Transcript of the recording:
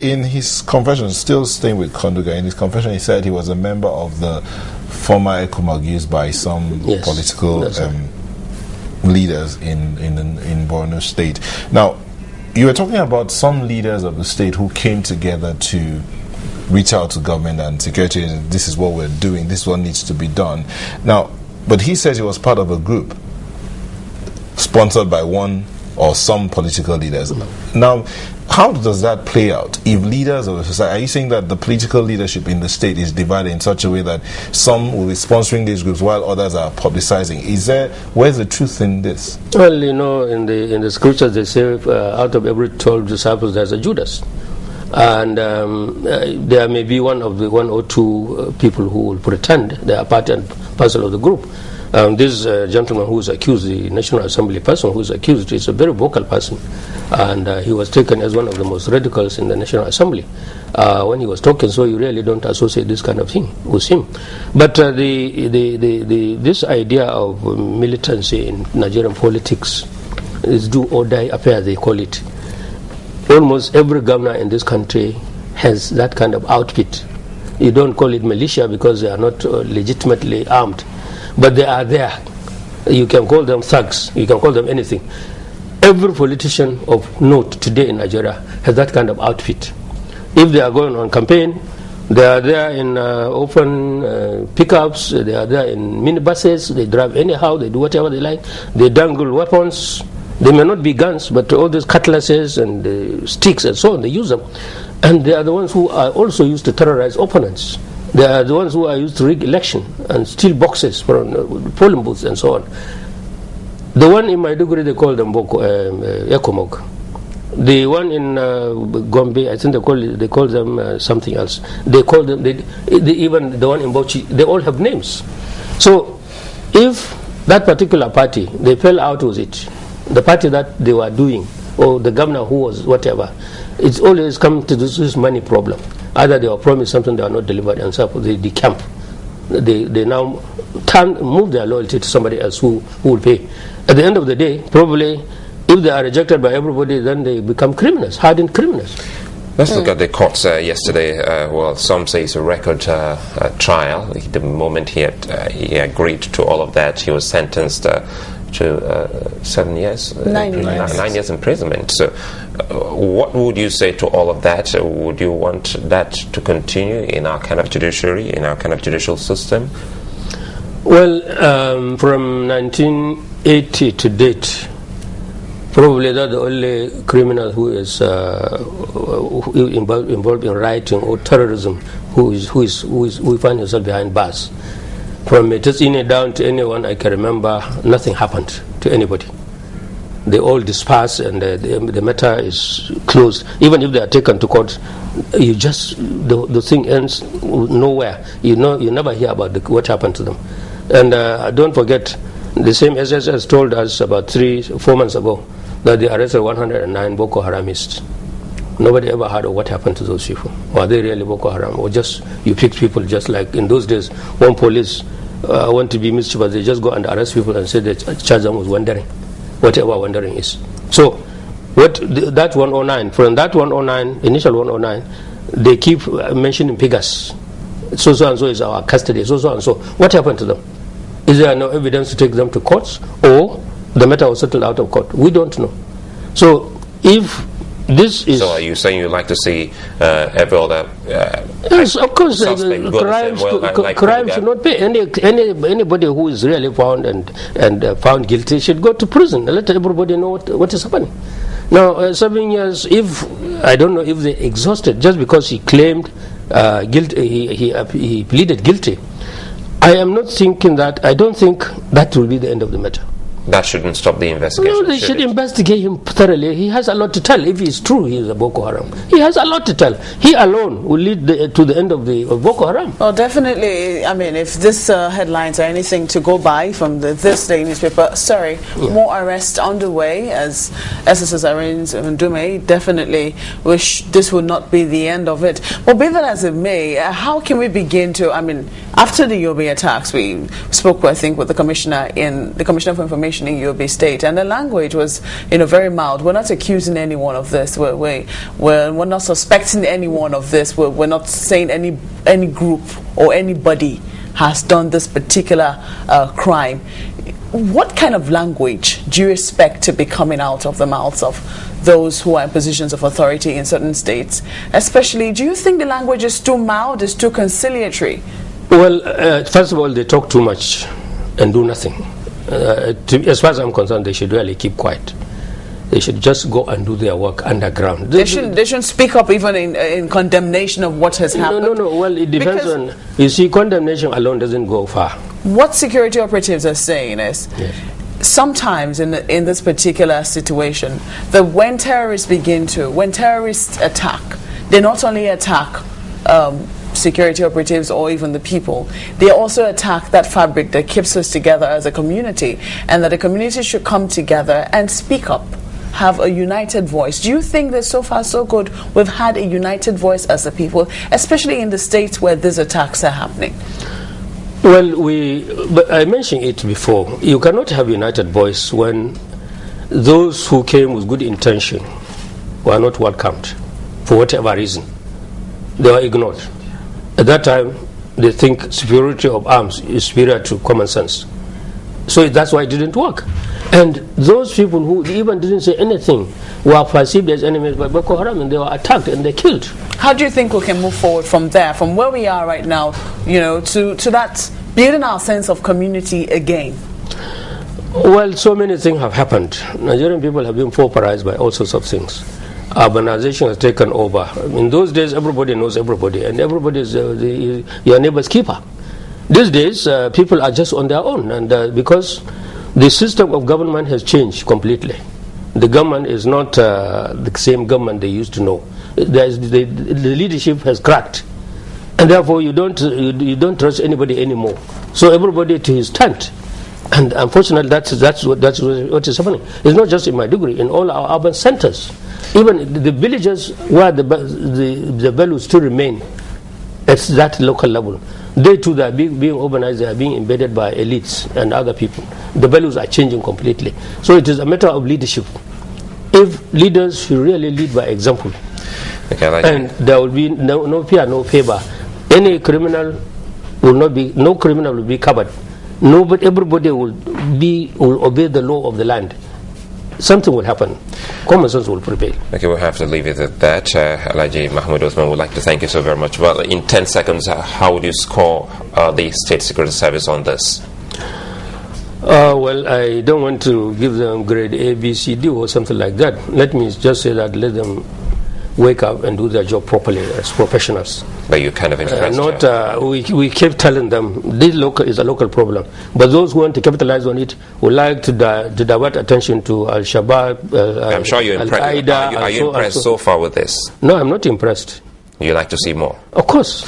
in his confession, still staying with Konduga, in his confession he said he was a member of the former ECOMOG used by some political leaders in Borno State. Now, you were talking about some leaders of the state who came together to reach out to government and security, and this is what we're doing, this is what needs to be done. Now, but he says he was part of a group sponsored by one or some political leaders. Now, how does that play out? If leaders of the society, are you saying that the political leadership in the state is divided in such a way that some will be sponsoring these groups while others are publicizing? Where's the truth in this? Well, you know, in the scriptures they say out of every 12 disciples there's a Judas. And there may be one or two people who will pretend they are part and parcel of the group. This gentleman who is accused, the National Assembly person who is accused, is a very vocal person, and he was taken as one of the most radicals in the National Assembly when he was talking. So you really don't associate this kind of thing with him. But this idea of militancy in Nigerian politics is do or die affair, they call it. Almost every governor in this country has that kind of outfit. You don't call it militia because they are not legitimately armed, but they are there. You can call them thugs, you can call them anything. Every politician of note today in Nigeria has that kind of outfit. If they are going on campaign, they are there in open pickups, they are there in minibuses, they drive anyhow, they do whatever they like, they dangle weapons. They may not be guns, but all these cutlasses and sticks and so on, they use them. And they are the ones who are also used to terrorize opponents. They are the ones who are used to rig election and steal boxes from polling booths and so on. The one in Maiduguri, they call them ECOMOG. The one in Gombe, I think they call them something else. They call them, even the one in Bauchi, they all have names. So if that particular party, they fell out with it, the party that they were doing, or the governor who was whatever, it's always come to this money problem. Either they were promised something they are not delivered, and so they decamp. They now move their loyalty to somebody else who will pay. At the end of the day, probably, if they are rejected by everybody, then they become criminals, hardened criminals. Let's look at the courts yesterday. Well, some say it's a record trial. The moment he agreed to all of that, he was sentenced to 7 years, 9 years imprisonment. So what would you say to all of that? Would you want that to continue in our kind of judiciary, in our kind of judicial system? Well, from 1980 to date, probably that's the only criminal who is involved in rioting or terrorism who find himself behind bars. From Metesine down to anyone I can remember, nothing happened to anybody. They all dispersed and the matter is closed. Even if they are taken to court, the thing ends nowhere. You never hear about what happened to them. And don't forget, the same SSS told us about 3-4 months ago that they arrested 109 Boko Haramists. Nobody ever heard of what happened to those people. Were they really Boko Haram? Or just you pick people just like in those days when police want to be mischievous, they just go and arrest people and say they charge them with wandering, whatever wandering is. So that 109, from that 109, initial 109, they keep mentioning figures. So and so is our custody, so and so. What happened to them? Is there no evidence to take them to courts, or the matter was settled out of court? We don't know. So if this is... So are you saying you'd like to see every other yes, of course, crime should not pay. Anybody who is really found and found guilty should go to prison. Let everybody know what is happening. Now, 7 years, I don't know if they exhausted, just because he claimed guilt, he pleaded guilty. I am not thinking that, I don't think that will be the end of the matter. That shouldn't stop the investigation. No, they should investigate him thoroughly. He has a lot to tell. If it's true he is a Boko Haram, he has a lot to tell. He alone will lead to the end of Boko Haram. Well, definitely. I mean, if this headlines are anything to go by from this day newspaper, more arrests underway as SSS Irene Ndume definitely wish this would not be the end of it. Well, be that as it may, how can we begin to, After the Yobe attacks, we spoke, I think, with the Commissioner for Information in Yobe State, and the language was, very mild. We're not accusing anyone of this. We're not suspecting anyone of this. We're not saying any group or anybody has done this particular crime. What kind of language do you expect to be coming out of the mouths of those who are in positions of authority in certain states? Especially, do you think the language is too mild, is too conciliatory? Well, first of all, they talk too much and do nothing. As far as I'm concerned, they should really keep quiet. They should just go and do their work underground. They shouldn't speak up even in condemnation of what has happened. No. Well, it depends on. You see, condemnation alone doesn't go far. What security operatives are saying is, sometimes in this particular situation, that when terrorists attack, they not only attack security operatives or even the people, they also attack that fabric that keeps us together as a community, and that the community should come together and speak up, have a united voice. Do you think that so far so good we've had a united voice as a people, especially in the states where these attacks are happening? Well, but I mentioned it before. You cannot have united voice when those who came with good intention were not welcomed for whatever reason. They were ignored. At that time, they think superiority of arms is superior to common sense. So that's why it didn't work. And those people who even didn't say anything were perceived as enemies by Boko Haram, and they were attacked and they killed. How do you think we can move forward from there, from where we are right now, to that building our sense of community again? Well, so many things have happened. Nigerian people have been pauperized by all sorts of things. Urbanization has taken over. In those days, everybody knows everybody, and everybody is your neighbor's keeper. These days, people are just on their own, and because the system of government has changed completely. The government is not the same government they used to know. The leadership has cracked, and therefore you don't trust anybody anymore. So everybody to his tent. And unfortunately, that's what is happening. It's not just in Maiduguri, in all our urban centers. Even the villages where the values still remain at that local level, they too are being urbanized, they are being embedded by elites and other people. The values are changing completely. So it is a matter of leadership. If leaders should really lead by example, and there will be no fear, no favor. No criminal will be covered. Nobody, everybody will obey the law of the land. Something will happen. Common sense will prevail. Okay, we'll have to leave it at that. Alhaji Mahmud Othman would like to thank you so very much. Well, in 10 seconds, how would you score the State Security Service on this? Well, I don't want to give them grade A, B, C, D or something like that. Let me just say that let them wake up and do their job properly as professionals. But you're kind of impressed. We keep telling them this is a local problem, but those who want to capitalize on it would like to divert attention to Al-Shabaab, I'm sure you're impressed. Al-Qaeda. Are you impressed so far with this? No, I'm not impressed. You like to see more? Of course.